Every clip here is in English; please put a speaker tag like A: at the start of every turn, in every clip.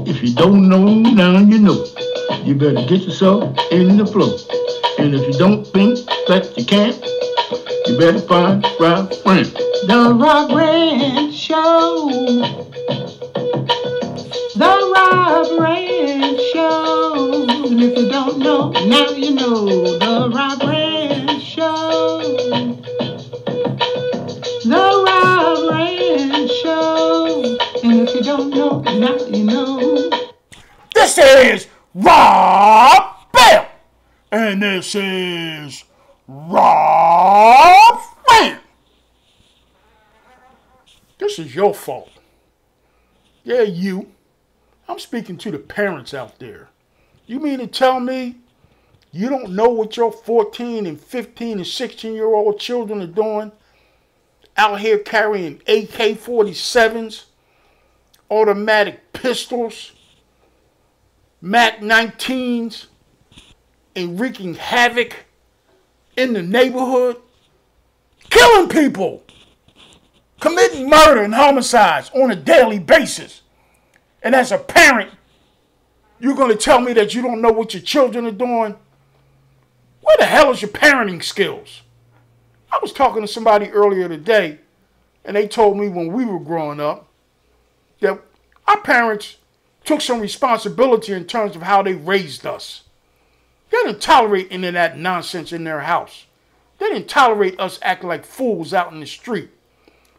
A: If you don't know, now you know. You better get yourself in the flow. And if you don't think that you can, you better find Rob Rant. The Rob Rant Show. The Rob Rant Show. And if you don't know, now you know. The Rob Rant Show. The Rob Rant Show. And if you don't know, now you know.
B: This is Rob Bell. And this is Rob Rant. This is your fault. Yeah, you. I'm speaking to the parents out there. You mean to tell me you don't know what your 14 and 15 and 16-year-old children are doing? Out here carrying AK-47s, automatic pistols, Mac 19s, and wreaking havoc in the neighborhood, killing people, committing murder and homicides on a daily basis. And as a parent, you're going to tell me that you don't know what your children are doing? Where the hell is your parenting skills? I was talking to somebody earlier today, and they told me when we were growing up that our parents took some responsibility in terms of how they raised us. They didn't tolerate any of that nonsense in their house. They didn't tolerate us acting like fools out in the street.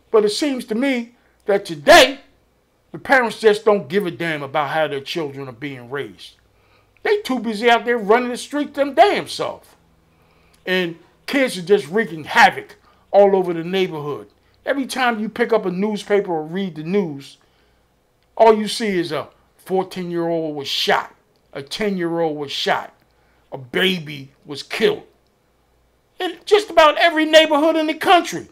B: But it seems to me that today, the parents just don't give a damn about how their children are being raised. They too busy out there running the street them damn self. And kids are just wreaking havoc all over the neighborhood. Every time you pick up a newspaper or read the news, all you see is a 14-year-old was shot, a 10-year-old was shot, a baby was killed. In just about every neighborhood in the country.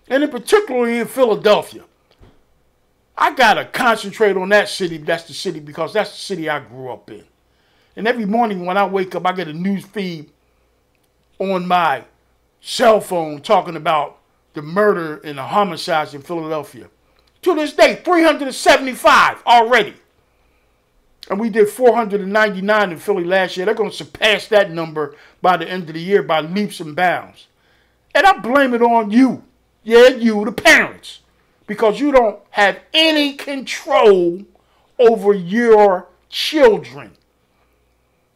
B: And in particularly in Philadelphia. I got to concentrate on that city. That's the city because that's the city I grew up in. And every morning when I wake up, I get a news feed on my cell phone talking about the murder and the homicides in Philadelphia. To this day, 375 already. And we did 499 in Philly last year. They're going to surpass that number by the end of the year by leaps and bounds. And I blame it on you. Yeah, you, the parents. Because you don't have any control over your children.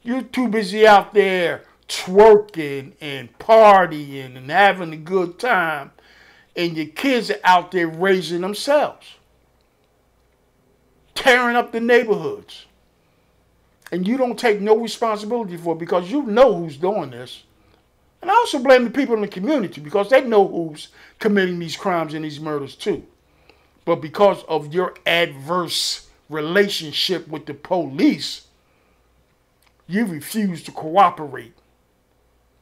B: You're too busy out there twerking and partying and having a good time. And your kids are out there raising themselves. Tearing up the neighborhoods. And you don't take no responsibility for it because you know who's doing this. And I also blame the people in the community because they know who's committing these crimes and these murders too. But because of your adverse relationship with the police, you refuse to cooperate.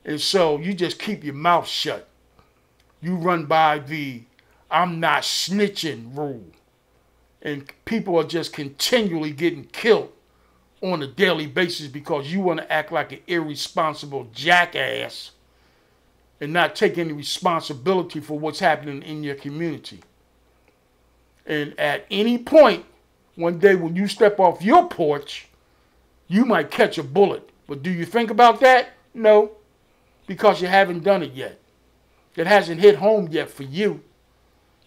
B: And so you just keep your mouth shut. You run by the I'm not snitching rule. And people are just continually getting killed on a daily basis because you want to act like an irresponsible jackass and not take any responsibility for what's happening in your community. And at any point, one day when you step off your porch, you might catch a bullet. But do you think about that? No, because you haven't done it yet. It hasn't hit home yet for you.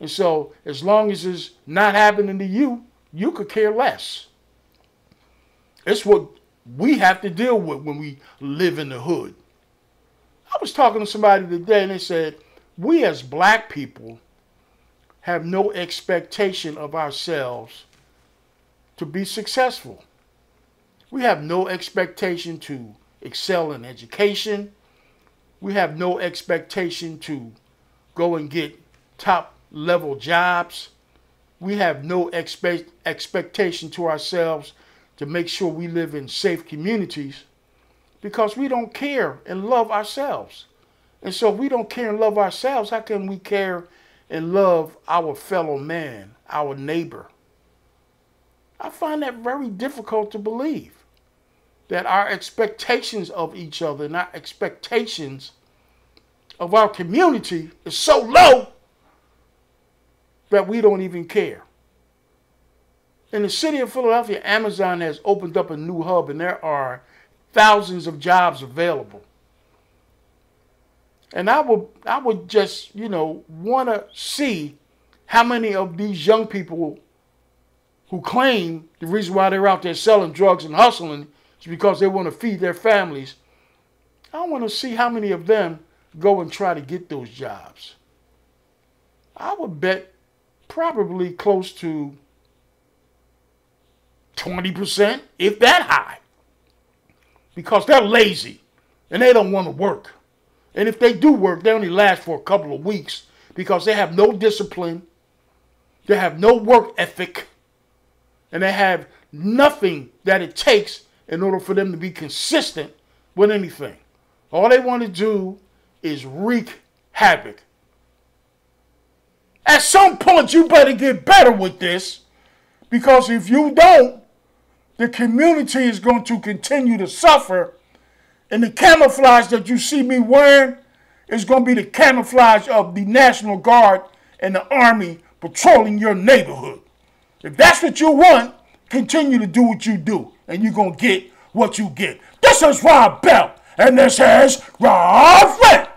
B: And so as long as it's not happening to you, you could care less. It's what we have to deal with when we live in the hood. I was talking to somebody today and they said, we as black people have no expectation of ourselves to be successful. We have no expectation to excel in education. We have no expectation to go and get top level jobs. We have no expectation to ourselves to make sure we live in safe communities because we don't care and love ourselves. And so if we don't care and love ourselves, how can we care and love our fellow man, our neighbor? I find that very difficult to believe, that our expectations of each other and our expectations of our community is so low that we don't even care. In the city of Philadelphia, Amazon has opened up a new hub, and there are thousands of jobs available. And I would just, want to see how many of these young people who claim the reason why they're out there selling drugs and hustling is because they want to feed their families. I want to see how many of them go and try to get those jobs. I would bet probably close to 20%, if that high, because they're lazy and they don't want to work. And if they do work, they only last for a couple of weeks because they have no discipline, they have no work ethic, and they have nothing that it takes in order for them to be consistent with anything. All they want to do is wreak havoc. At some point, you better get better with this, because if you don't, the community is going to continue to suffer, and the camouflage that you see me wearing is going to be the camouflage of the National Guard and the Army patrolling your neighborhood. If that's what you want, continue to do what you do, and you're going to get what you get. This is Rob Bell, and this is Rant.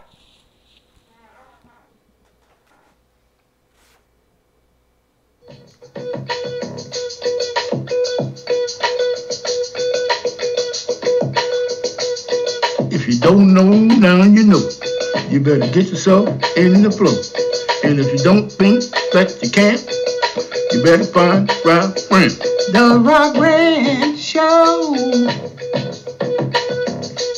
A: If you don't know, now you know. You better get yourself in the flow. And if you don't think that you can, you better find Rob Rant.
C: The Rob Rant Show.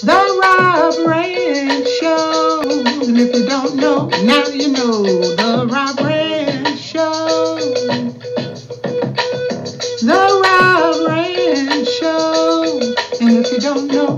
C: The Rob Rant Show. And if you don't know, now you know. The Rob Rant Show. The Rob Rant Show. And if you don't know,